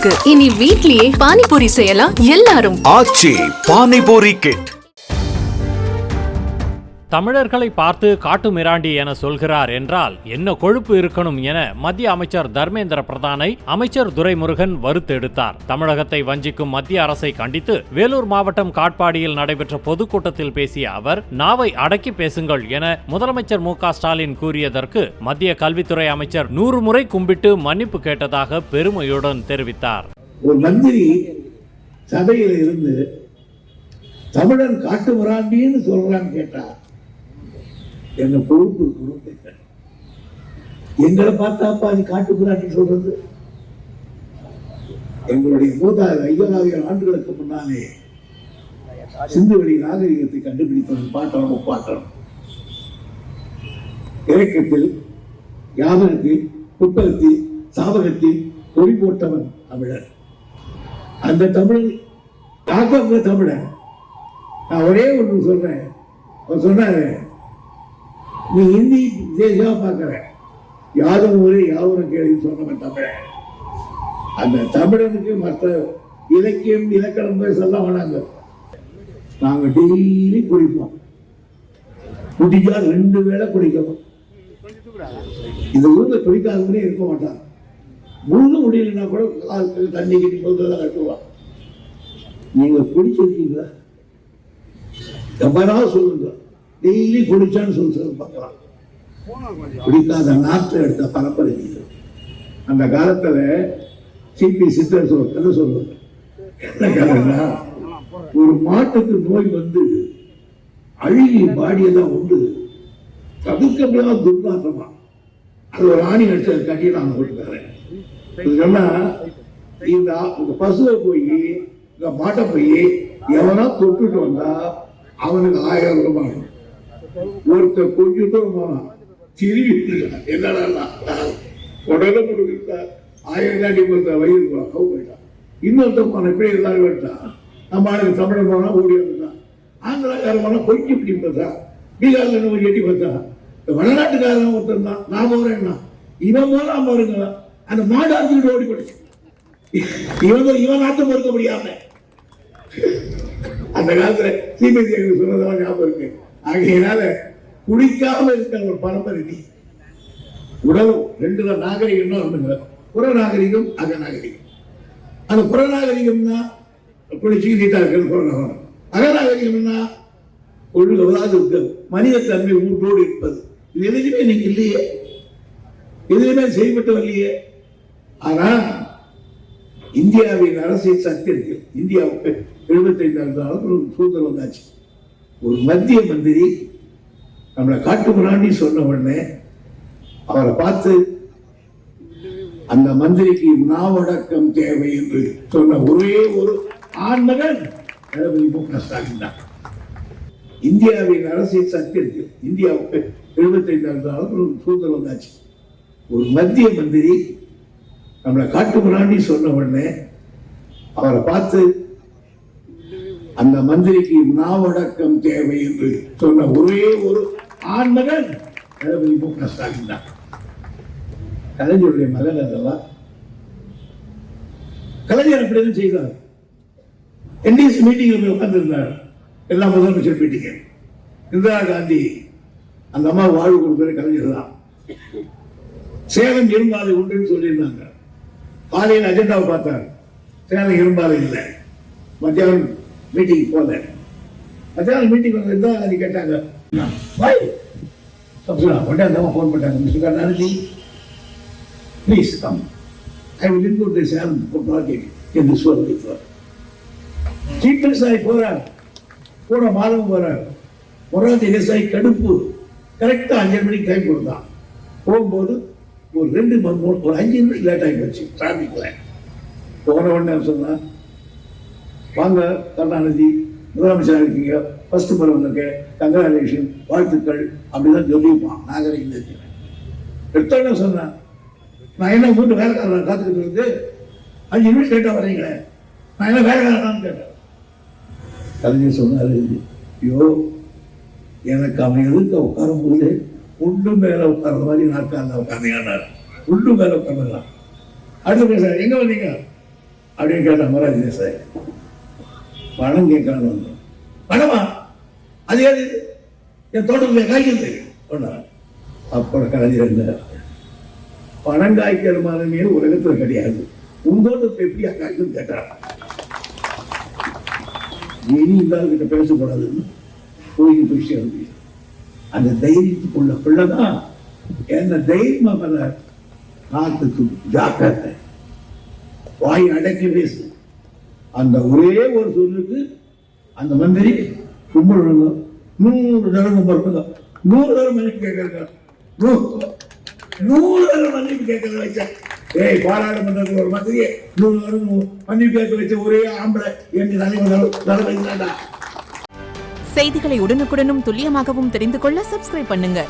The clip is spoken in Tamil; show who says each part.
Speaker 1: இருக்கு. இனி வீட்லயே பானிபூரி செய்யலாம் எல்லாரும்.
Speaker 2: ஆச்சி பானிபூரி கிட்.
Speaker 3: தமிழர்களை பார்த்து காட்டு மிராண்டி என சொல்கிறார் என்றால் என்ன கொழுப்பு இருக்கணும் என மத்திய அமைச்சர் தர்மேந்திர பிரதானை அமைச்சர் துரைமுருகன் வறுத்தெடுத்தார். தமிழகத்தை வஞ்சிக்கும் மத்திய அரசை கண்டித்து வேலூர் மாவட்டம் காட்பாடியில் நடைபெற்ற பொதுக்கூட்டத்தில் பேசிய அவர், நாவை அடக்கி பேசுங்கள் என முதலமைச்சர் மு.க.ஸ்டாலின் கூறியதற்கு மத்திய கல்வித்துறை அமைச்சர் 100 முறை கும்பிட்டு மன்னிப்பு கேட்டதாக பெருமையுடன் தெரிவித்தார்.
Speaker 4: ஒரு மந்திரி சபையில் இருந்து தமிழன் காட்டு மிராண்டின்னு சொல்றான்னு கேட்டார். என்ன பொறுப்பு இருக்கணும். எங்களை பார்த்தாப்பா அது காட்டு மிராண்டி சொல்றது? எங்களுடைய 5000 ஆண்டுகளுக்கு முன்னாலே சிந்துவெளி நாகரிகத்தை கண்டுபிடித்தவன் பாட்டனும் இலக்கியத்தில், யாதனத்தில், புத்தகத்தில், சாதகத்தில் ஒளி போட்டவன் தமிழர். அந்த தமிழ் காக்க தமிழன். நான் ஒரே ஒன்று சொல்றேன். அவர் சொன்னாரு, நீ ஹிந்தி தேசமா பார்க்கிற, யாரும் ஊரே யாவரும் கேள்வி சொன்னவன் தமிழன். அந்த தமிழனுக்கு மற்ற இலக்கியம் இலக்கணம் பேசலாம் வேணாங்க. நாங்க டெய்லி குடிப்போம். குடிச்சா 2 வேளை குடிக்கணும். இந்த ஊர்ல குடிக்காதவனே இருக்க மாட்டான். முழு முடியலன்னா கூட தண்ணி கிட்டி போதுதான் கட்டுவான். நீங்க குடிச்சிருக்கீங்களா? எவ்வளோ சொல்லுங்க. டெய்லி குடிச்சான்னு சொல்லி பார்க்கலாம். குடிக்காத நாற்று எடுத்த பரம்பரை. அந்த காலத்துல சிபி சித்தர் சொல்ல சொல்லுவாங்க. என்ன காரணம்னா, ஒரு மாட்டுக்கு நோய் வந்து அழுகி பாடியெல்லாம் உண்டு, தவிர்க்க முடியாத துர்நாற்றமா. அது ஒரு ஆணி அடிச்சு கட்டி நான் போட்டுக்கிறேன். இந்த பசுவை போய் இந்த மாட்டை போய் எவனா தொட்டுட்டு வந்தா அவனுக்கு 1000 ரூபாய். ஒருத்தர் கொஞ்சம் தூரம் போனான், திரும்பி என்னடா உடனே கொடுத்தா 1000 காட்டி கொடுத்த வயிறு போயிட்டான். இன்னொருத்தர் போன இப்படி எல்லாரும் போயிட்டான். நம்ம ஆளுக்கு தமிழ் போனா ஓடி வந்துட்டான். ஆந்திராக்காரன் போனா கொஞ்சம் இப்படி பார்த்தா, பீகார்ல ஒரு எட்டி பார்த்தா, வடநாட்டுக்காரன் ஒருத்தர் தான் நான் போறேன்னா இவன் போலாம் பாருங்க. அந்த மாடு அறுத்துக்கிட்டு ஓடி போயிடுச்சு. இவன் நாட்டம் பொறுக்க முடியாம. அந்த காலத்துல சிபிசி சொன்னதெல்லாம் ஞாபகம் இருக்கு. ஆகையினால குடிக்காம இருக்கிற ஒரு பரம்பரை நீ. உடல் 2 நாகரிகம்னா ஒண்ணுங்க. புறநாகரிகம், அகநாகரிகம். அந்த புறநாகரிகம்னா குளிச்சு நீட்டா இருக்கிறது புறநாகரம். அகநாகரிகம்னா ஒழுங்காவது இருக்கிறது, மனித தன்மை ஊட்டோடு இருப்பது. இது எதுவுமே நீங்க இல்லையே, எதுவுமே செய்யப்பட்டு வரலையே. ஆனா இந்தியாவின் அரசியல் சட்டத்தில் இந்தியாவுக்கு 75 சுதந்திரம் வந்தாச்சு. ஒரு மத்திய மந்திரி நம்மளை காட்டு மிராண்டி சொன்ன உடனே அவரை பார்த்து அந்த மந்திரிக்கு நாவடக்கம் தேவை என்று சொன்ன ஒரே ஒரு ஆண்மகன் மு.க.ஸ்டாலின் தான். இந்தியாவின் அரசியல் சட்டத்தில் இந்தியாவுக்கு 75 சுதந்திரம் வந்தாச்சு. ஒரு மத்திய மந்திரி நம்மளை காட்டு மிராண்டி சொன்ன உடனே அவரை பார்த்து அந்த மந்திரிக்கு நாவடக்கம் தேவை என்று சொன்ன ஒரே ஒரு ஆண்மகன் மு.க.ஸ்டாலின் தான். கலைஞருடைய மகன் அல்லவா. கலைஞர் அப்படிதான் செய்தார். என்டிசி மீட்டிங் உட்கார்ந்திருந்தார். எல்லா முதலமைச்சர் மீட்டிங். இந்திரா காந்தி அந்த அம்மா வாழ்வு கொடுத்தது கலைஞர் தான். சேலம் இரும்பாலை உண்டுன்னு சொல்லியிருந்தாங்க. காலையில் அஜெண்டாவை பார்த்தார். சேலம் இரும்பாலை இல்லை. மத்தியானம் மீட்டிங் போல. மத்தியானம் மீட்டிங் இந்திரா காந்தி கேட்டாங்க, போன் பண்ணாங்க, mister Karunanidhi please come, I will include the Salem project in this work with you. Chief minister போறார், கூட மாதம் போறார். மொரார்ஜி தேசாய் கடுப்பு கரெக்டா 5 மணிக்கு டைம் கொடுத்தான். போகும்போது ஒரு 5 நிமிஷம் லேட் ஆகி போச்சு டிராபிக்ல. போன உடனே சொன்னா, வாங்க கருணாநிதி முதலமைச்சர் இருக்கீங்க, ஃபர்ஸ்ட் முறை வந்திருக்கேன், கங்க்ராச்சுலேஷன், வாழ்த்துக்கள் அப்படிதான் சொல்லியிருப்பான். நாகரிகம் எடுத்தோட சொன்னேன், நான் என்ன வீட்டு வேலைக்காரன் காத்துக்கிட்டு இருந்து 5 நிமிஷம் லேட்டா வரீங்களே, நான் என்ன வேலைக்காரனான்னு கேட்டேன். கலைஞர் சொன்னாரு, ஐயோ எனக்கு அவன் எதுக்கு உட்காரும் போது உண்டு மேல உட்கார்ற மாதிரி நாற்காலில் உட்காந்தீங்கன்னாரு. உண்டு மேல உட்கார்ந்துலாம். அடுத்து பேச எங்க வந்தீங்க? அப்படின்னு கேட்ட மொராஜி தேசாய். பணம் கேட்கலான்னு வந்தோம். பணமா? அது ஏது என் தோட்டத்தில் காய்க்கிறது சொன்னா. அப்புறம் கலைஞர் என்ன, பணம் காய்க்கிற மாதிரி உலகத்தில் கிடையாது, உன் தோட்டத்தை எப்படி காய்க்குன்னு கேட்டார். இனி இல்லாத பேசக்கூடாதுன்னு போய் விஷயம். அந்த தைரியத்துக்குள்ள பிள்ளைதான் என்ன தைரியமா பண்ண காத்துக்கு ஜாக்கிரதை, வாய் அடக்கி பேசு. அந்த ஒரே ஒரு சொல்லுக்கு அந்த மந்திரி கும்பிடுங்க, 100 தடவை கும்பிடுங்க, 100 தடவை மன்னிப்பு கேட்கறாங்க, 100 தடவை மன்னிப்பு கேட்கறத வச்ச ஏய் பாராளுமன்றத்தில் ஒரு மந்திரியை 100 தடவை மன்னிப்பு கேட்க வச்ச ஒரே ஆம்பளை எங்க தலைவர்.
Speaker 5: செய்திகளை உடனுக்குடனும் துல்லியமாகவும் தெரிந்து கொள்ள சப்ஸ்கிரைப் பண்ணுங்க.